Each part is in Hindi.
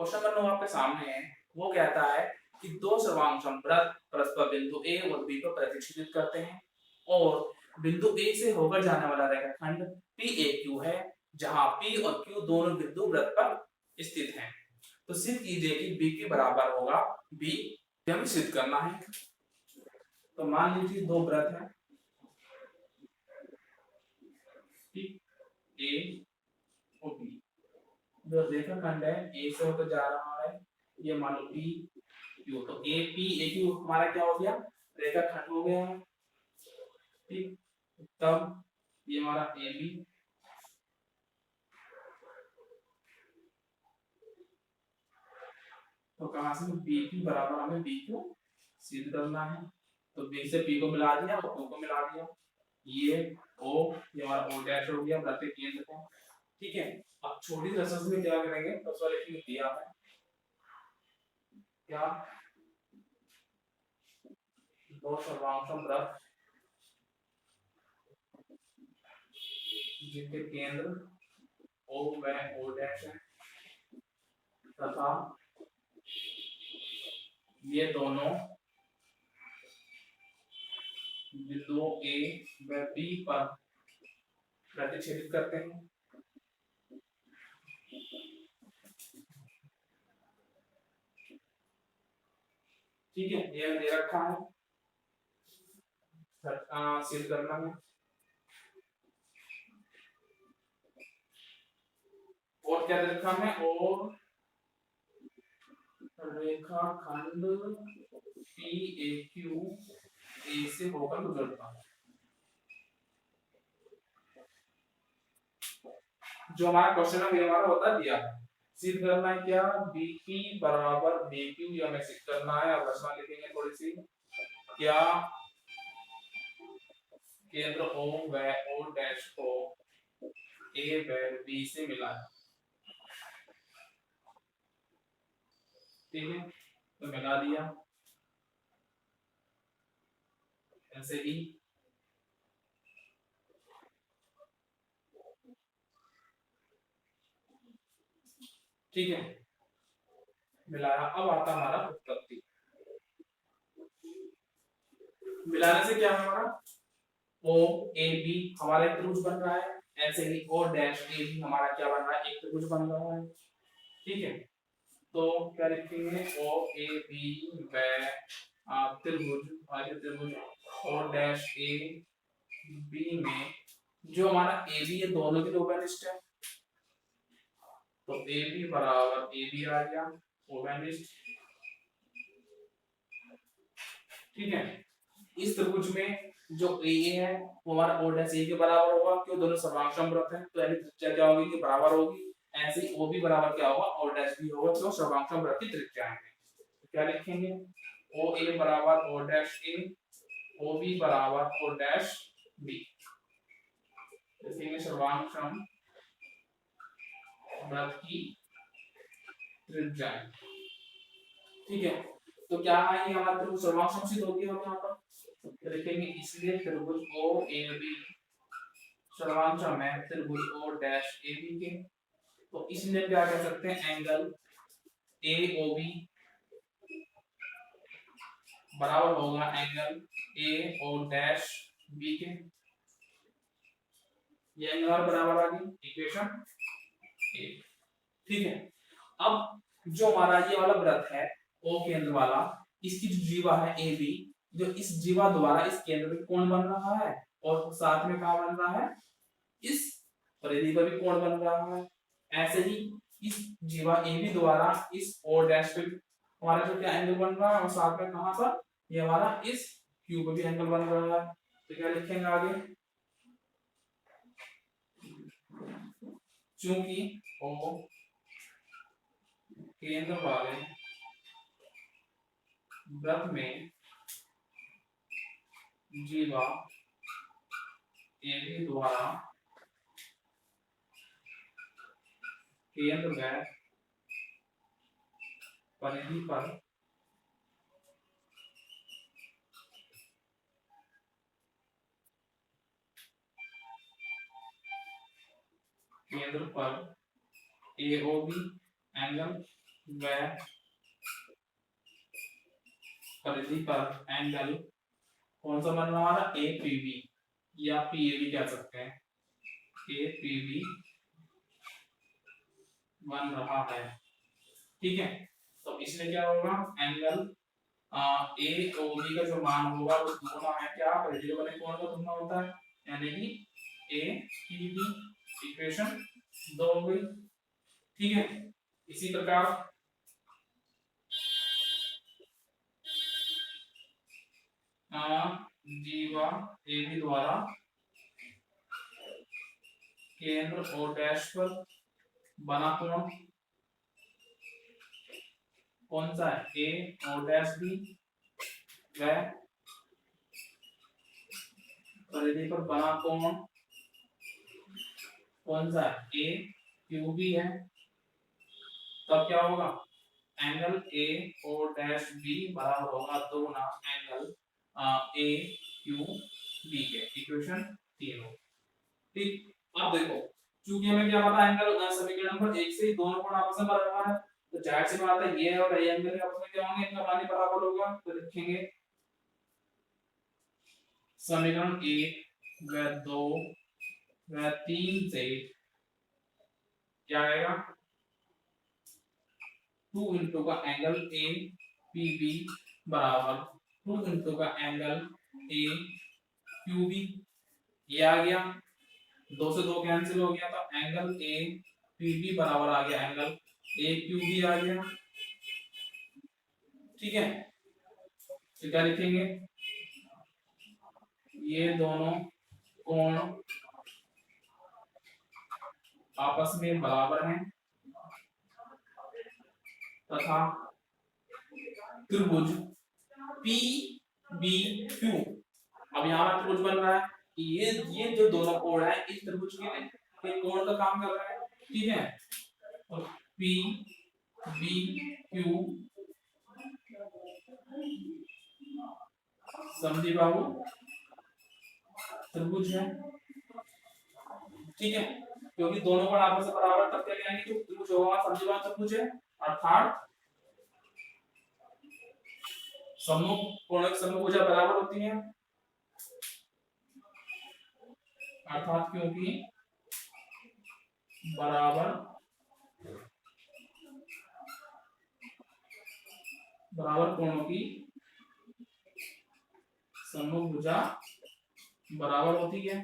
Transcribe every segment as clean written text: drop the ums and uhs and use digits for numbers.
क्वेश्चन नंबर 9 आपके सामने है। वो कहता है कि दो सर्वांगसम वृत्त परस्पर बिंदु ए और बी पर प्रतिच्छेदित करते हैं और बिंदु ए से होकर जाने वाला रेखाखंड PAQ है, जहां P और Q दोनों बिंदु वृत्त पर स्थित हैं। तो सिद्ध कीजिए कि B के बराबर होगा B। हमें सिद्ध करना है। तो मान लीजिए दो वृत्त हैं A और B। जो रेखाखंड है A से होकर जा रहा है, ये मान लो PQ। तो APAQ हमारा क्या हो गया? रेखाखंड हो गया है। ठीक, तब ये हमारा AB, तो कहां से BQ बराबर हमें BQ सिद्ध करना है। तो B से P को मिला दिया और Q को मिला दिया, ये O, ये हमारा O डैश हो गया वृत्त के केंद्र का। ठीक है, अब छोटी रसस में क्या करेंगे? तो सवाल इसमें दिया है क्या, दो सर्वांगसम वृत्त जिनके केंद्र O व O डैश है तथा ये दोनों बिंदुओं A व B पर प्रतिच्छेदित करते हैं। ठीक है, ये दे रखा है, सिद्ध करना है। और क्या दे रखा है? और रेखाखंड PAQ A से होकर गुजरता है। जो हमारा क्वेश्चन है हमारा होता दिया है, सिद्ध करना है क्या? BP बराबर BQ, ये हमें सिद्ध करना है। अब रचना लिखेंगे थोड़ी सी। क्या केंद्र O व O डैश को A व B से मिला है? ठीक है, तो मिला दिया ऐसे ही। ठीक है, मिलाया। अब आता हमारा उत्पत्ति। मिलाने से क्या है हमारा? O A B हमारा एक त्रिभुज बन रहा है, ऐसे ही O डैश A B हमारा क्या बन रहा है? एक त्रिभुज बन रहा है। ठीक है, तो क्या लिखेंगे? O A B व त्रिभुज O डैश A B में जो हमारा A B है दोनों के ओबेनिस्ट है, तो A B बराबर A B आ गया ओबेनिस्ट। ठीक है, इस त्रिभुज में जो A है वो हमारा O डैश A के बराबर होगा, क्यों? दोनों सर्वांगसम वृत्त हैं, तो यानी त्रिज्या क्या होगी कि बराबर होगी। ऐसे ही O भी बराबर क्या होगा? O डैश B होगा, क्यों? सर्वांगसम वृत्त की त्रिज्या है। तो क्या लिखेंगे? OA बराबर O डैश A, OB बराबर O डैश B। लिखेंगे सर्वांगसम वृत्त की त्रिज्या। ठीक है, तो क्या है ये हमारा त्रिभुज सर्वांगसम सिद्ध हो गया यहाँ पर। तो लिखेंगे इसलिए त्रिभुज OAB सर्वांगसम है त्रिभुज O डैश AB के। तो इसलिए क्या कह सकते हैं? एंगल AOB बराबर होगा एंगल AO डैश B के। ये एंगल बराबर आ गई इक्वेशन 1। ठीक है, अब जो हमारा ये वाला वृत्त है O केंद्र वाला, इसकी जो जीवा है AB, जो इस जीवा द्वारा इस केंद्र में कोण बन रहा है और साथ में कहां बन रहा है? इस परिधि पर भी कोण बन रहा है। ऐसे ही इस जीवा AB द्वारा इस O डैश पे हमारा जो क्या एंगल बन रहा है और साथ में कहां पर? ये हमारा इस Q पे भी एंगल बन रहा है। तो क्या लिखेंगे आगे? चूंकि O केंद्र वाले वृत्त में जीवा AB द्वारा केंद्र व परिधि पर केंद्र पर AOB एंगल वह परिधि पर एंगल कौन सा बन रहा है, ए पी बी या पी ए बी कह सकते हैं, ए पी बी बन रहा है। ठीक है, तो इसमें क्या होगा, एंगल ए ओ बी का जो मान होगा वो दोनों है क्या, परिधि के बने कोण का तुलना होता है, यानी कि ए पी बी, इक्वेशन 2 हो गई। ठीक है, इसी प्रकार जीवा ए बी द्वारा केंद्र ओ डैश पर बना कोण कौन सा है, ए और डैश बी, वह परिधि पर बना कोण कौन सा है, ए क्यू बी है। तब क्या होगा, एंगल ए और डैश बी बराबर होगा 2 गुना एंगल ए क्यू बी के, इक्वेशन 3 हो। ठीक, अब देखो चूंकि हमें क्या पता है, एंगल समीकरण नंबर 1 से ही दोनों कोण आपस में बराबर है, तो जाहिर सी बात है ये और ये एंगल आपस में क्या होंगे, इनका मान बराबर होगा। तो लिखेंगे समीकरण 1 व 2 व 3 से क्या आएगा, 2 इंटू का एंगल ए पी बी बराबर 2 इंटू का एंगल ए क्यू बी, ये आ गया, 2 से 2 कैंसिल हो गया, तो एंगल ए पी बी बराबर आ गया एंगल ए क्यू बी आ गया। ठीक है, तो क्या लिखेंगे, ये दोनों कोण आपस में बराबर हैं तथा त्रिभुज पी बी क्यू, अब यहाँ पर त्रिभुज बन रहा है, ये जो दोनों कोण है इस त्रिभुज के कोण का काम कर रहा है। ठीक है, और पी बी क्यू समद्विबाहु त्रिभुज है। ठीक है, क्योंकि दोनों कोण आपस में बराबर तब क्या कहेंगे, जो त्रिभुज होगा समद्विबाहु त्रिभुज है, अर्थात सम्मुख कोणों की सम्मुख भुजा बराबर होती है, अर्थात क्योंकि बराबर कोणों की सम्मुख भुजा बराबर होती है,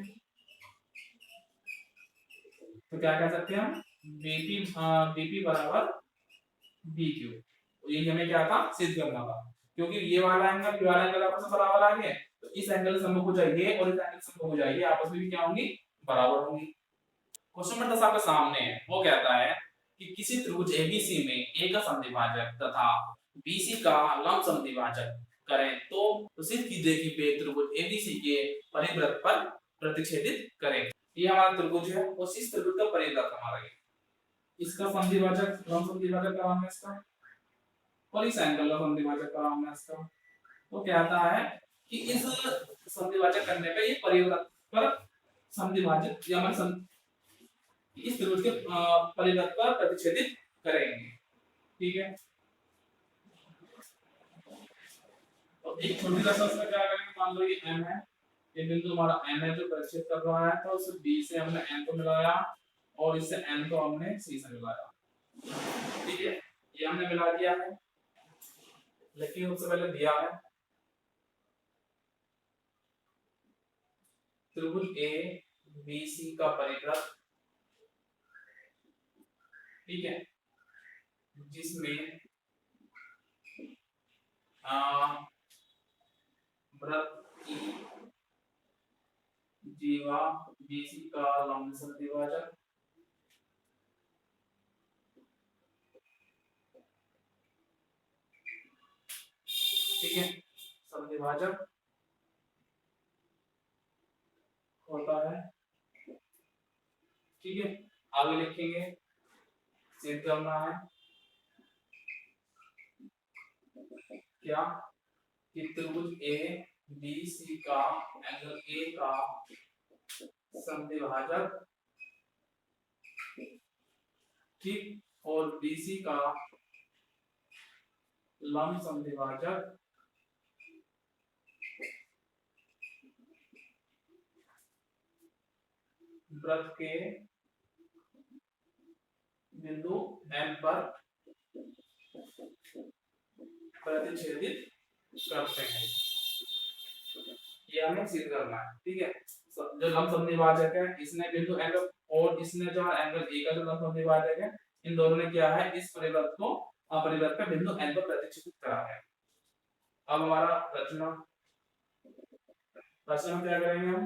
तो क्या कह सकते हैं हम, बीपी बराबर बीक्यू। तो ये हमें क्या था, सिद्ध करना था, क्योंकि ये वाला एंगल आपस में बराबर आ गए, तो इस एंगल सम्मुख भुजा ये और इस एंगल सम्मुख भुजा ये आपस में भी क्या होंगी, बराबर होंगी। क्वेश्चन नंबर 10 आपके सामने है, वो कहता है कि किसी त्रिभुज एबीसी में ए का समद्विभाजक तथा बीसी का लंब समद्विभाजक करें तो सिद्ध कीजिए कि वे त्रिभुज एबीसी के परिवृत्त पर प्रतिच्छेदित करें। ये हमारा त्रिभुज है, उस इस त्रिभुज का परिवृत्त हमारा ये, इसका समद्विभाजक लंब समद्विभाजक का नाम है इसका, और इस एंगल का समद्विभाजक का नाम है इसका। तो कहता है कि इस समद्विभाजक करने पे ये परिवृत्त पर समद्विभाजक या मतलब इस त्रिभुज के परिवृत्त पर प्रतिच्छेदित करेंगे। ठीक है, तो एक छोटी सा इसमें क्या करेंगे, मान लो ये m है, ये बिंदु हमारा n है जो प्रतिच्छेद कर रहा है, तो उस b से हमने n को मिलाया और इससे n को हमने c से मिलाया। ठीक है, ये हमने मिला दिया है, लेकिन उससे पहले दिया है त्रिभुज ए बी सी का परिवृत्त, ठीक है, जिसमें वृत्त ई जीवा बीसी का लंब समद्विभाजक ठीक है, समद्विभाजक होता है। ठीक है, आगे लिखेंगे, सिद्ध करना है क्या कि त्रिभुज ए बी सी का एंगल ए का समद्विभाजक ठीक और बीसी का लंब समद्विभाजक वृत्त के बिंदु M पर प्रतिच्छेदित करते हैं। ये हमें सिद्ध करना है, ठीक है। जो लंब समद्विभाजक है इसने बिंदु N और इसने जो एंगल A का जो लंब समद्विभाजक है, इन दोनों ने क्या है, इस परिवृत्त को अपरिवृत्त का बिंदु N पर प्रतिच्छेदित करा है। अब हमारा रचना क्या करेंगे हम,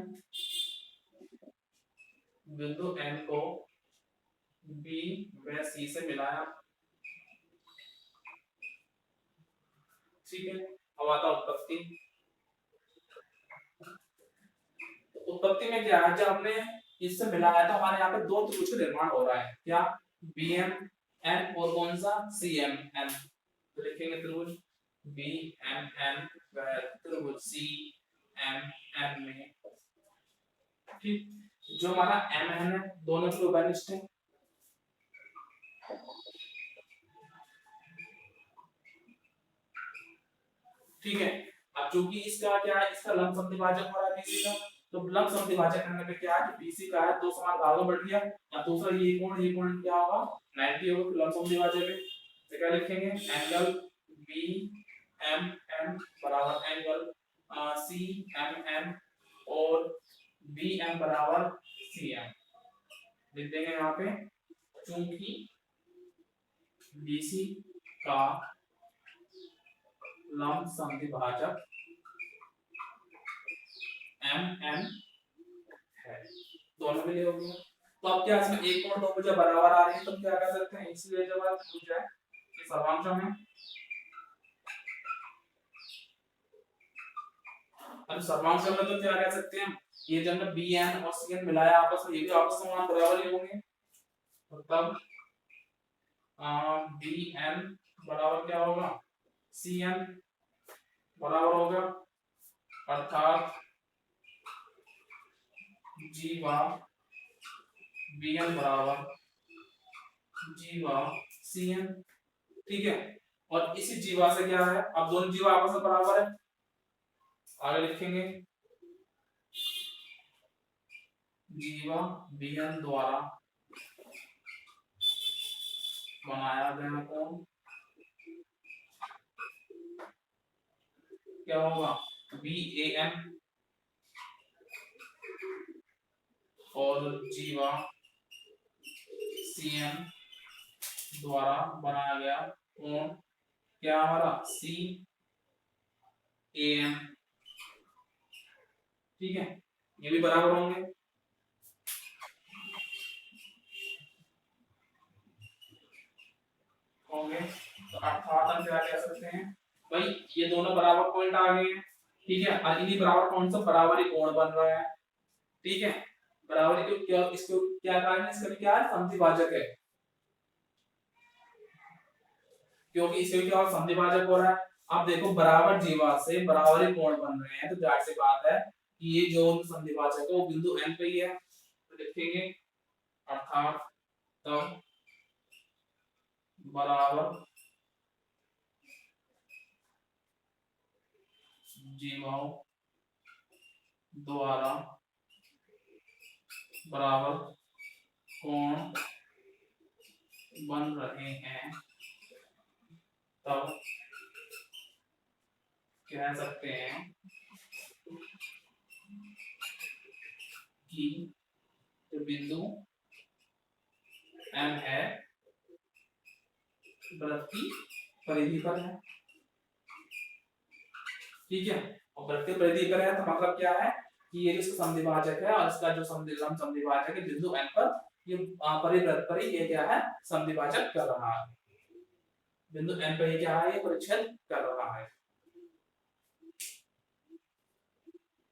बिंदु N को B व C से मिलाया, ठीक है। अब आता उत्पत्ति। उत्पत्ति में क्या है, जब हमने इससे मिलाया था हमारे यहाँ पे दो त्रिभुज का निर्माण हो रहा है, क्या, BMN और कौन सा, CMN। तो लिखेंगे त्रिभुज BMN व त्रिभुज CMN में, ठीक। जो हमारा MN है दोनों के उभयनिष्ठ है, ठीक है। अब चूंकि इसका क्या है, इसका लंब समद्विभाजक हो रहा है BC का, तो लंब समद्विभाजक करने पे क्या है कि BC का है दो समान भागों में बट गया, और दूसरा ये कोण क्या होगा 90 होगा, लंब समद्विभाजक है। तो क्या लिखेंगे, एंगल BMN बराबर एंगल CMN और BM बराबर CM लिख देंगे यहाँ पे। चूंकि BC का लंब समद्विभाजक MN है, दोनों के लिए हो गया। तो अब क्या इसमें एक कोण दो भुजा बराबर आ रही है, तो क्या कर सकते हैं, इसलिए जब आप भुजा के सर्वांशम है, अब सर्वांशम में तो क्या कह सकते हैं, ये जब BN और CN मिलाया आपस में, ये भी आपस में बराबर ही होंगे, मतलब BN बराबर क्या होगा, CN बराबर होगा, अर्थात जीवा BN बराबर जीवा CN, ठीक है। और इसी जीवा से क्या है, अब दोनों जीवा आपस में बराबर है, आगे लिखेंगे जीवा BN द्वारा बनाया गया कोण क्या होगा, BAM और जीवा CM द्वारा बनाया गया कोण क्या हमारा CAM, ठीक है। ये भी बराबर होंगे, तो अर्थात हम क्या कह सकते हैं भाई, ये दोनों बराबर पॉइंट आ गए हैं, ठीक है। और इन्हीं बराबर कौन सा बराबरी कोण बन रहा है, ठीक है। बराबरी को क्या, इसको क्या कारण है, इसका क्या है, समद्विभाजक है, क्योंकि इससे क्या समद्विभाजक हो रहा है। अब देखो बराबर जीवा से बराबरी कोण बन रहे हैं, तो जाहिर सी बात है कि ये जो समद्विभाजक है वो बिंदु N पे ही है, तो लिखेंगे अर्थात तब बराबर जीवाओं द्वारा बराबर कोण बन रहे हैं, तब कह सकते हैं कि जो बिंदु M है वृत्त की परिधि पर है, ठीक है। और वृत्त की परिधि पर है तो मतलब क्या है कि ये जो समद्विभाजक है और इसका जो समद्विभाजक है बिंदु N पर, ये परिवृत्त पर ही ये क्या है, समद्विभाजक कर रहा है, बिंदु N पर ये क्या है, ये परिच्छेद कर रहा है।